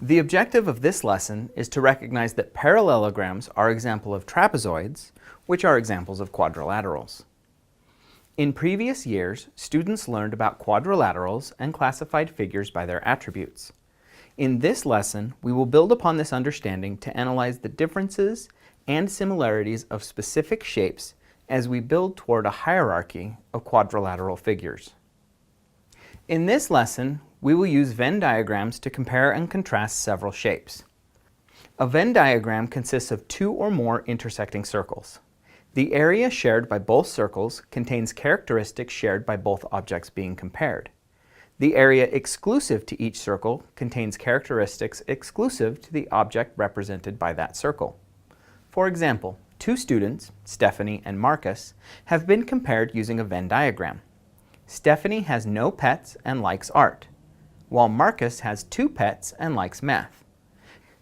The objective of this lesson is to recognize that parallelograms are examples of trapezoids, which are examples of quadrilaterals. In previous years, students learned about quadrilaterals and classified figures by their attributes. In this lesson, we will build upon this understanding to analyze the differences and similarities of specific shapes as we build toward a hierarchy of quadrilateral figures. In this lesson, we will use Venn diagrams to compare and contrast several shapes. A Venn diagram consists of two or more intersecting circles. The area shared by both circles contains characteristics shared by both objects being compared. The area exclusive to each circle contains characteristics exclusive to the object represented by that circle. For example, two students, Stephanie and Marcus, have been compared using a Venn diagram. Stephanie has no pets and likes art, while Marcus has two pets and likes math.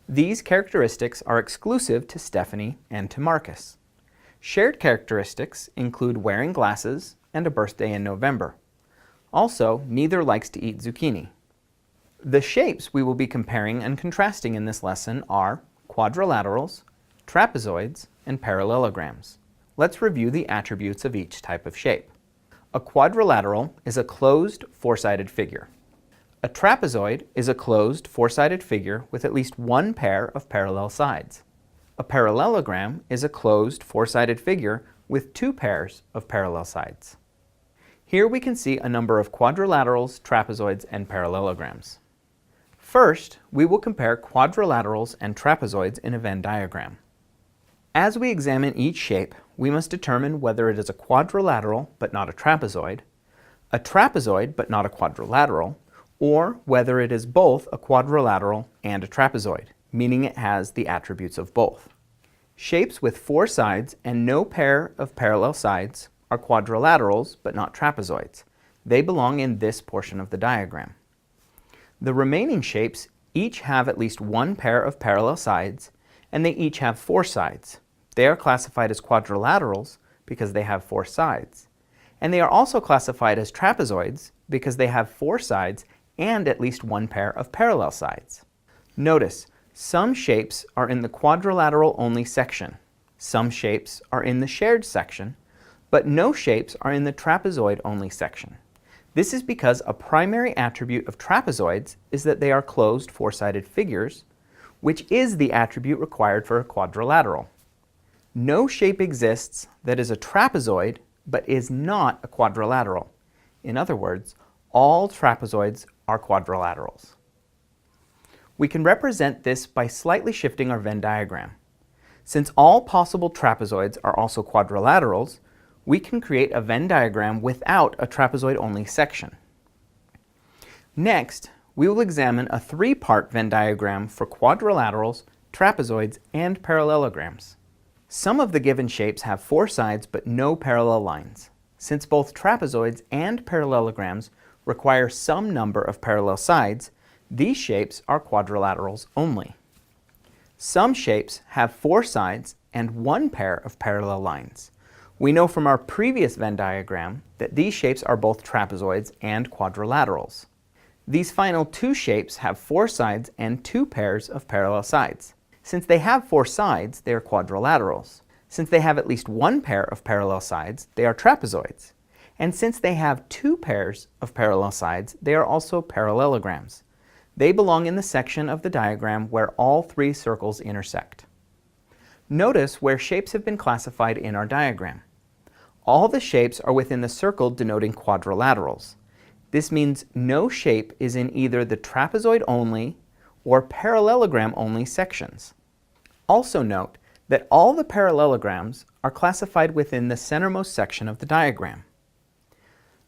These characteristics are exclusive to Stephanie and to Marcus. Shared characteristics include wearing glasses and a birthday in November. Also, neither likes to eat zucchini. The shapes we will be comparing and contrasting in this lesson are quadrilaterals, trapezoids, and parallelograms. Let's review the attributes of each type of shape. A quadrilateral is a closed four-sided figure. A trapezoid is a closed four-sided figure with at least one pair of parallel sides. A parallelogram is a closed four-sided figure with two pairs of parallel sides. Here we can see a number of quadrilaterals, trapezoids, and parallelograms. First, we will compare quadrilaterals and trapezoids in a Venn diagram. As we examine each shape, we must determine whether it is a quadrilateral but not a trapezoid but not a quadrilateral, or whether it is both a quadrilateral and a trapezoid, meaning it has the attributes of both. Shapes with four sides and no pair of parallel sides are quadrilaterals but not trapezoids. They belong in this portion of the diagram. The remaining shapes each have at least one pair of parallel sides, and they each have four sides. They are classified as quadrilaterals because they have four sides. And they are also classified as trapezoids because they have four sides and at least one pair of parallel sides. Notice, some shapes are in the quadrilateral only section. Some shapes are in the shared section, but no shapes are in the trapezoid only section. This is because a primary attribute of trapezoids is that they are closed four-sided figures, which is the attribute required for a quadrilateral. No shape exists that is a trapezoid but is not a quadrilateral. In other words, all trapezoids are quadrilaterals. We can represent this by slightly shifting our Venn diagram. Since all possible trapezoids are also quadrilaterals, we can create a Venn diagram without a trapezoid-only section. Next, we will examine a three-part Venn diagram for quadrilaterals, trapezoids, and parallelograms. Some of the given shapes have four sides but no parallel lines. Since both trapezoids and parallelograms require some number of parallel sides, these shapes are quadrilaterals only. Some shapes have four sides and one pair of parallel lines. We know from our previous Venn diagram that these shapes are both trapezoids and quadrilaterals. These final two shapes have four sides and two pairs of parallel sides. Since they have four sides, they are quadrilaterals. Since they have at least one pair of parallel sides, they are trapezoids. And since they have two pairs of parallel sides, they are also parallelograms. They belong in the section of the diagram where all three circles intersect. Notice where shapes have been classified in our diagram. All the shapes are within the circle denoting quadrilaterals. This means no shape is in either the trapezoid only or parallelogram only sections. Also note that all the parallelograms are classified within the centermost section of the diagram.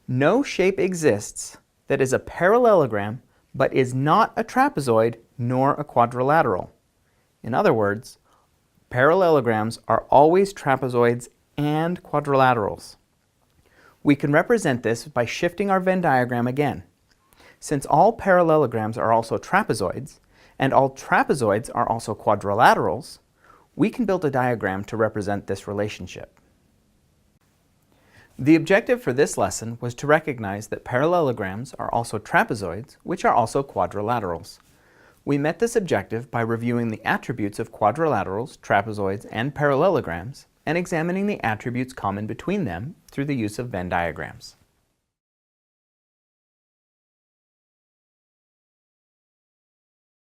No shape exists that is a parallelogram but is not a trapezoid nor a quadrilateral. In other words, parallelograms are always trapezoids and quadrilaterals. We can represent this by shifting our Venn diagram again. Since all parallelograms are also trapezoids, and all trapezoids are also quadrilaterals, we can build a diagram to represent this relationship. The objective for this lesson was to recognize that parallelograms are also trapezoids, which are also quadrilaterals. We met this objective by reviewing the attributes of quadrilaterals, trapezoids, and parallelograms, and examining the attributes common between them through the use of Venn diagrams.